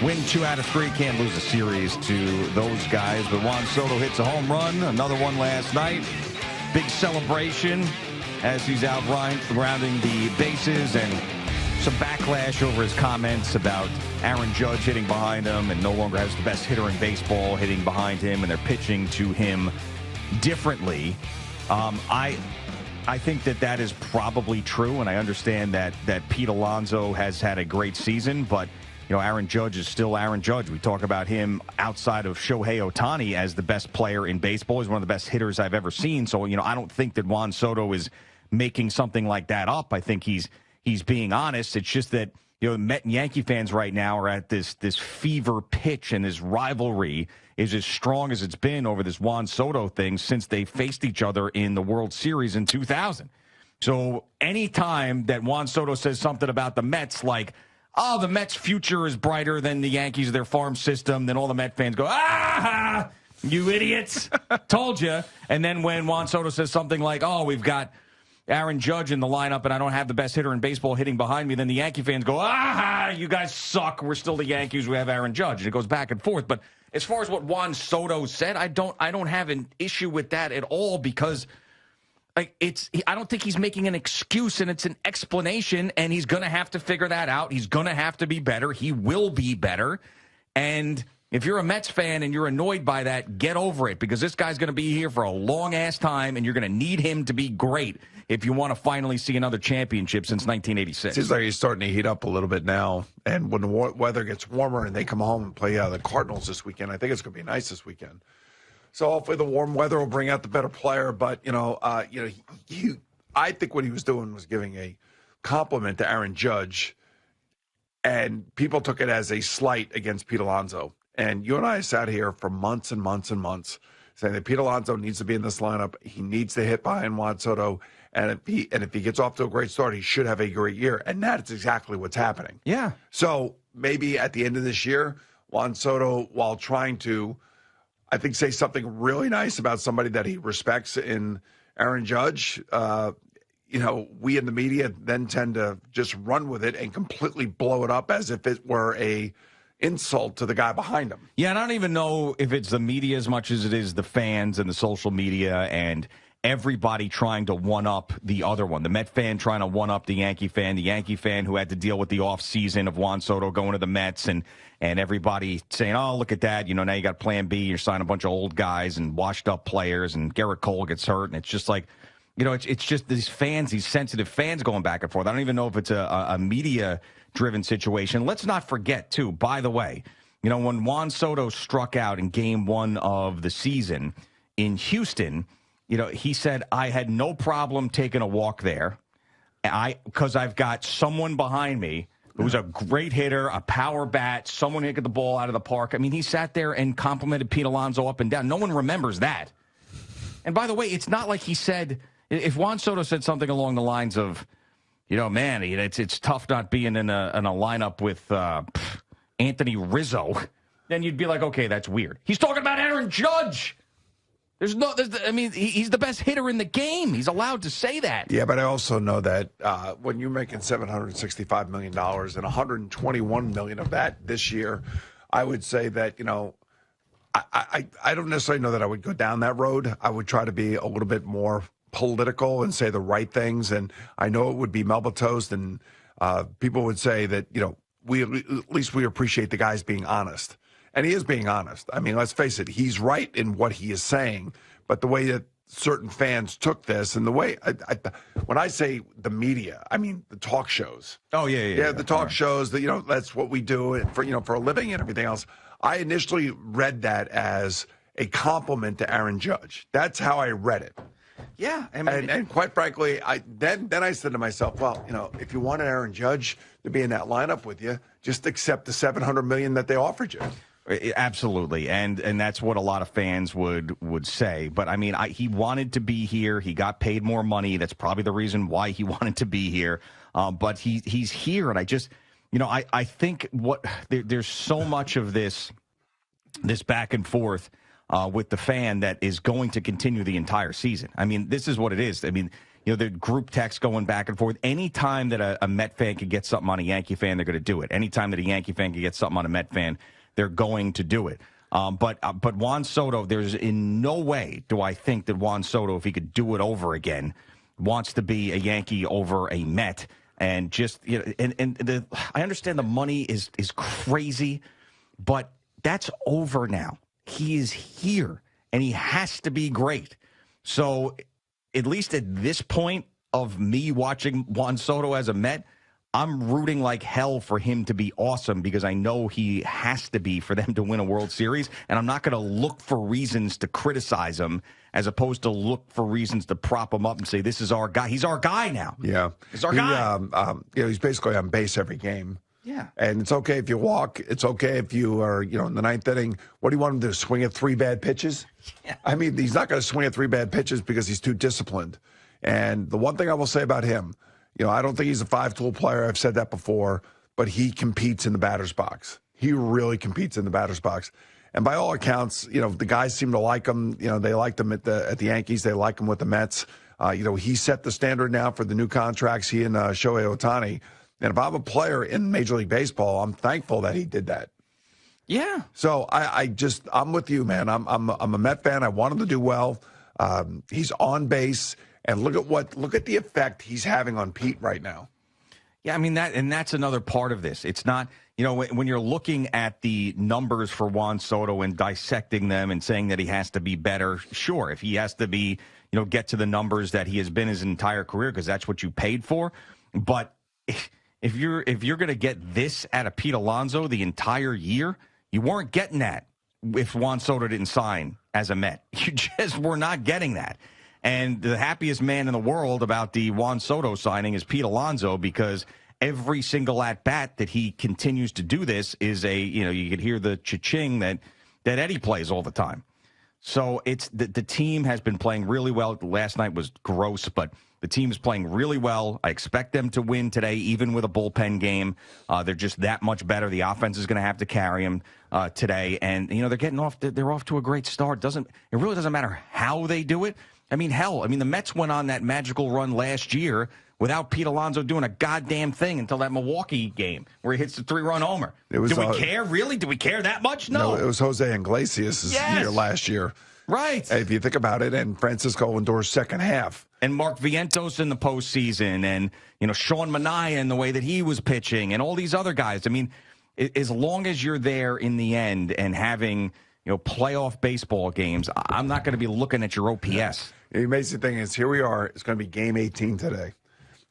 win 2 out of 3. Can't lose a series to those guys. But Juan Soto hits a home run, another one last night. Big celebration as he's out rounding the bases, and some backlash over his comments about Aaron Judge hitting behind him and no longer has the best hitter in baseball hitting behind him, and they're pitching to him differently. I think that is probably true, and I understand that Pete Alonso has had a great season, but Aaron Judge is still Aaron Judge. We talk about him outside of Shohei Ohtani as the best player in baseball. He's one of the best hitters I've ever seen. So, I don't think that Juan Soto is making something like that up. I think he's being honest. It's just that, Met and Yankee fans right now are at this fever pitch, and this rivalry is as strong as it's been over this Juan Soto thing since they faced each other in the World Series in 2000. So anytime that Juan Soto says something about the Mets, like, oh, the Mets' future is brighter than the Yankees, their farm system, then all the Met fans go, ah, you idiots, told you. And then when Juan Soto says something like, oh, we've got Aaron Judge in the lineup and I don't have the best hitter in baseball hitting behind me, then the Yankee fans go, ah, you guys suck. We're still the Yankees. We have Aaron Judge. And it goes back and forth. But as far as what Juan Soto said, I don't have an issue with that at all, because I don't think he's making an excuse, and it's an explanation, and he's going to have to figure that out. He's going to have to be better. He will be better. And if you're a Mets fan and you're annoyed by that, get over it, because this guy's going to be here for a long-ass time, and you're going to need him to be great if you want to finally see another championship since 1986. Seems like he's starting to heat up a little bit now. And when the weather gets warmer and they come home and play the Cardinals this weekend, I think it's going to be nice this weekend. So hopefully the warm weather will bring out the better player. But, I think what he was doing was giving a compliment to Aaron Judge, and people took it as a slight against Pete Alonso. And you and I sat here for months and months and months saying that Pete Alonso needs to be in this lineup. He needs to hit behind Juan Soto. And if he gets off to a great start, he should have a great year. And that's exactly what's happening. Yeah. So maybe at the end of this year, Juan Soto, while trying to, I think, say something really nice about somebody that he respects in Aaron Judge, we in the media then tend to just run with it and completely blow it up as if it were a insult to the guy behind him. Yeah, and I don't even know if it's the media as much as it is the fans and the social media and everybody trying to one-up the other one. The Met fan trying to one-up the Yankee fan who had to deal with the offseason of Juan Soto going to the Mets, and everybody saying, oh, look at that. Now you got plan B. You're signing a bunch of old guys and washed-up players, and Garrett Cole gets hurt. And it's just like, it's just these fans, these sensitive fans going back and forth. I don't even know if it's a media-driven situation. Let's not forget, too, by the way, when Juan Soto struck out in Game 1 of the season in Houston, he said, I had no problem taking a walk there because I've got someone behind me who's a great hitter, a power bat, someone who can get the ball out of the park. I mean, he sat there and complimented Pete Alonso up and down. No one remembers that. And by the way, it's not like he said, if Juan Soto said something along the lines of, man, it's tough not being in a lineup with Anthony Rizzo, then you'd be like, okay, that's weird. He's talking about Aaron Judge. He's the best hitter in the game. He's allowed to say that. Yeah, but I also know that when you're making $765 million and $121 million of that this year, I would say that, I don't necessarily know that I would go down that road. I would try to be a little bit more political and say the right things. And I know it would be Melba Toast, and people would say that, at least we appreciate the guys being honest. And he is being honest. I mean, let's face it, he's right in what he is saying. But the way that certain fans took this, and the way, when I say the media, I mean the talk shows. Oh, yeah. The talk shows that, that's what we do for a living and everything else. I initially read that as a compliment to Aaron Judge. That's how I read it. Yeah. And quite frankly, then I said to myself, well, if you wanted Aaron Judge to be in that lineup with you, just accept the $700 million that they offered you. Absolutely, and that's what a lot of fans would say. But, I mean, he wanted to be here. He got paid more money. That's probably the reason why he wanted to be here. But he's here, and I just, I think there's so much of this back and forth with the fan that is going to continue the entire season. I mean, this is what it is. I mean, the group text going back and forth. Anytime that a Met fan could get something on a Yankee fan, they're going to do it. Anytime that a Yankee fan can get something on a Met fan, they're going to do it. But Juan Soto, there's in no way do I think that Juan Soto, if he could do it over again, wants to be a Yankee over a Met. And just, I understand the money is crazy, but that's over now. He is here, and he has to be great. So at least at this point of me watching Juan Soto as a Met, I'm rooting like hell for him to be awesome because I know he has to be for them to win a World Series, and I'm not going to look for reasons to criticize him as opposed to look for reasons to prop him up and say, this is our guy. He's our guy now. Yeah. He's our guy. He's basically on base every game. Yeah. And it's okay if you walk. It's okay if you are, in the ninth inning. What do you want him to do, swing at 3 bad pitches? Yeah. I mean, he's not going to swing at 3 bad pitches because he's too disciplined. And the one thing I will say about him, I don't think he's a 5-tool player. I've said that before, but he competes in the batter's box. He really competes in the batter's box. And by all accounts, the guys seem to like him. They liked him at the Yankees. They like him with the Mets. He set the standard now for the new contracts, he and Shohei Ohtani. And if I'm a player in Major League Baseball, I'm thankful that he did that. Yeah. So I'm with you, man. I'm a Met fan. I want him to do well. He's on base, and look at the effect he's having on Pete right now. Yeah, I mean that's another part of this. It's not, when you're looking at the numbers for Juan Soto and dissecting them and saying that he has to be better. Sure, if he has to be, get to the numbers that he has been his entire career because that's what you paid for. But if you're going to get this out of Pete Alonso the entire year, you weren't getting that if Juan Soto didn't sign as a Met. You just were not getting that. And the happiest man in the world about the Juan Soto signing is Pete Alonso because every single at-bat that he continues to do this is you could hear the cha-ching that Eddie plays all the time. So it's the team has been playing really well. Last night was gross, but the team is playing really well. I expect them to win today, even with a bullpen game. They're just that much better. The offense is going to have to carry them today. And, they're off to a great start. It really doesn't matter how they do it. I mean, the Mets went on that magical run last year without Pete Alonso doing a goddamn thing until that Milwaukee game where he hits the 3-run homer. Do we care? Really? Do we care that much? No. It was Jose Iglesias' year last year. Right. If you think about it, and Francisco Lindor's second half. And Mark Vientos in the postseason, and, Sean Manaea in the way that he was pitching, and all these other guys. I mean, as long as you're there in the end and having, playoff baseball games, I'm not going to be looking at your OPS. The amazing thing is, here we are. It's going to be game 18 today,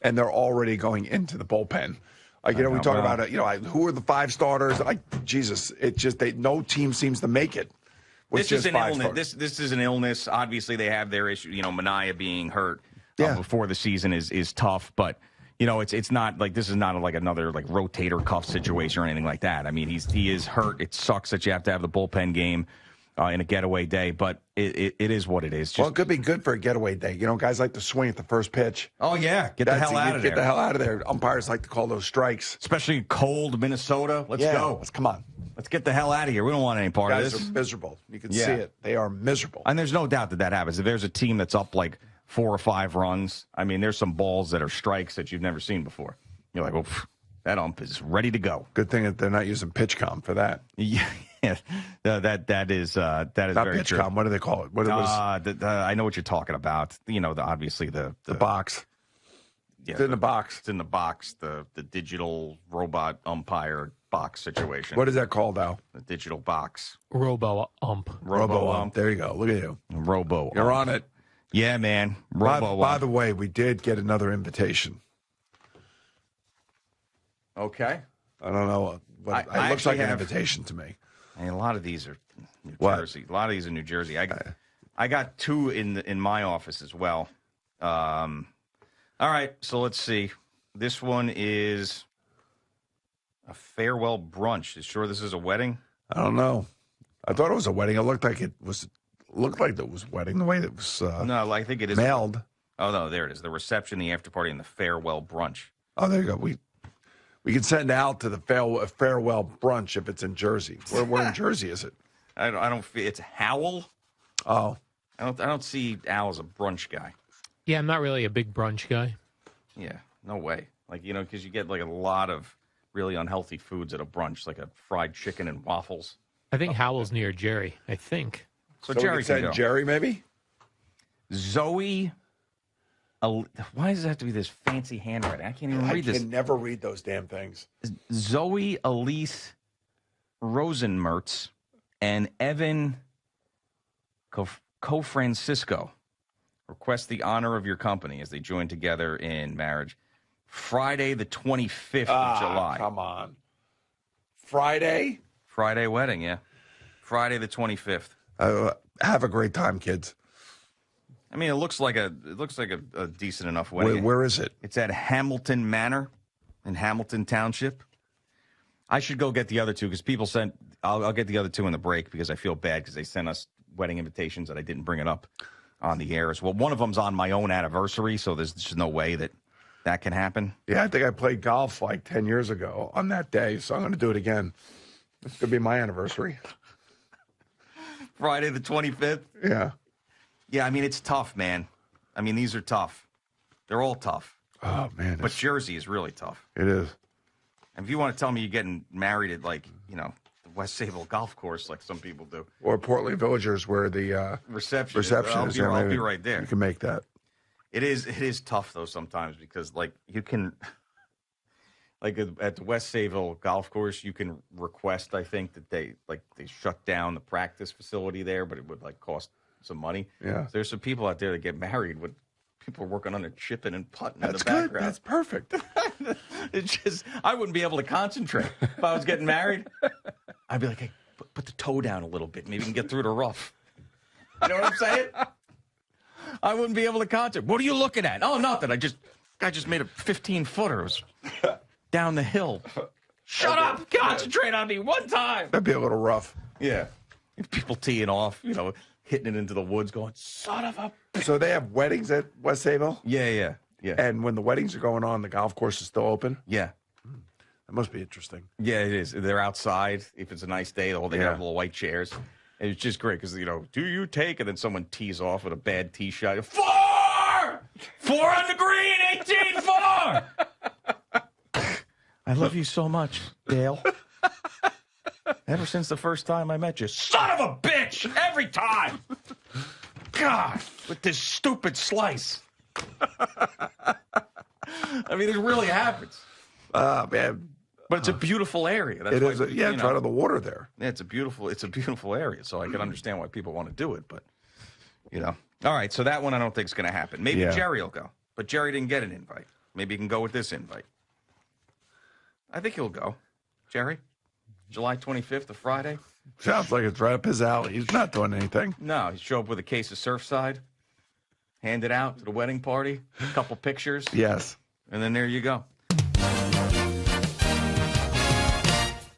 and they're already going into the bullpen. We talk about it. Who are the 5 starters? Jesus, no team seems to make it. This is an illness. This is an illness. Obviously, they have their issue. Manaea being hurt before the season is tough, but it's not like this is not like another like rotator cuff situation or anything like that. I mean, he is hurt. It sucks that you have to have the bullpen game in a getaway day, but it is what it is. Well, it could be good for a getaway day. Guys like to swing at the first pitch. Oh, yeah. Get the hell out of there. Get the hell out of there. Umpires like to call those strikes. Especially cold Minnesota. Let's go. Come on. Let's get the hell out of here. We don't want any part of this. Guys are miserable. You can see it. They are miserable. And there's no doubt that happens. If there's a team that's up like 4 or 5 runs, I mean, there's some balls that are strikes that you've never seen before. You're like, well, that ump is ready to go. Good thing that they're not using PitchCom for that. Yeah. That is not very PitchCom. true. What do they call it? I know what you're talking about. Obviously the box. Yeah, it's in the box. It's in the box. The digital robot umpire box situation. What is that called, Al? The digital box. Robo-ump. Robo-ump. There you go. Look at you. Robo-ump. You're on it. Yeah, man. Robo-ump. By the way, we did get another invitation. Okay. I don't know. It looks like an invitation to me. I mean, a lot of these are New Jersey. A lot of these are New Jersey. I got 2 in my office as well. All right, so let's see. This one is a farewell brunch. You sure this is a wedding? I don't know. I thought it was a wedding. It looked like it was wedding the way it was. No, I think it is mailed. Oh no, there it is. The reception, the after party, and the farewell brunch. Oh, there you go. We can send Al to the farewell brunch if it's in Jersey. Where in Jersey is it? I don't feel it's Howell. Oh, I don't see Al as a brunch guy. Yeah, I'm not really a big brunch guy. Yeah, no way. Like, because you get like a lot of really unhealthy foods at a brunch, like a fried chicken and waffles. I think Howell's near Jerry. I think. So we Jerry could can send go. Jerry, maybe? Zoe. Why does it have to be this fancy handwriting? I can't even read this. I can never read those damn things. Zoe Elise Rosenmertz and Evan Cofrancisco request the honor of your company as they join together in marriage. Friday, the 25th of July. Come on. Friday wedding, yeah. Friday, the 25th. Have a great time, kids. I mean, it looks like a decent enough wedding. Where is it? It's at Hamilton Manor in Hamilton Township. I should go get the other two because people sent. I'll get the other two in the break because I feel bad because they sent us wedding invitations that I didn't bring it up on the air as well. One of them's on my own anniversary, so there's just no way that can happen. Yeah, I think I played golf like 10 years ago on that day, so I'm going to do it again. It's going to be my anniversary. Friday the 25th? Yeah. Yeah, I mean, it's tough, man. I mean, these are tough. They're all tough. Oh, man. But Jersey is really tough. It is. And if you want to tell me you're getting married at, like, the West Sable Golf Course like some people do. Or Portland Villagers where the reception is. I'll be right there. You can make that. It is tough, though, sometimes because, like, you can – like at the West Sayville Golf Course, you can request, I think, that they shut down the practice facility there, but it would like cost some money. Yeah. So there's some people out there that get married with people working on their chipping and putting in the Good. background. That's perfect. It's just I wouldn't be able to concentrate if I was getting married. I'd be like, hey, put the toe down a little bit. Maybe we can get through the rough. You know what I'm saying? I wouldn't be able to concentrate. What are you looking at? Oh, nothing. I just made a 15-footer. It was down the hill. Shut up! Concentrate on me one time. That'd be a little rough. Yeah. People teeing off, hitting it into the woods, going, son of a... So they have weddings at West Sayville? Yeah. And when the weddings are going on, the golf course is still open? Yeah. That must be interesting. Yeah, it is. They're outside. If it's a nice day, they Yeah. have little white chairs. And it's just great because, do you take? And then someone tees off with a bad tee shot. 4! 4 on the green, 18-4! I love you so much, Dale. Ever since the first time I met you. Son of a bitch! Every time! God, with this stupid slice. I mean, it really happens. Man. But it's a beautiful area. That's It why, is. It's right on the water there. Yeah, it's a beautiful area. So I can understand why people want to do it. But, All right, so that one I don't think is going to happen. Maybe Jerry will go. But Jerry didn't get an invite. Maybe he can go with this invite. I think he'll go. Jerry? July 25th, a Friday? Sounds like it's right up his alley. He's not doing anything. No, he show up with a case of Surfside, hand it out to the wedding party, a couple pictures, Yes. and then there you go.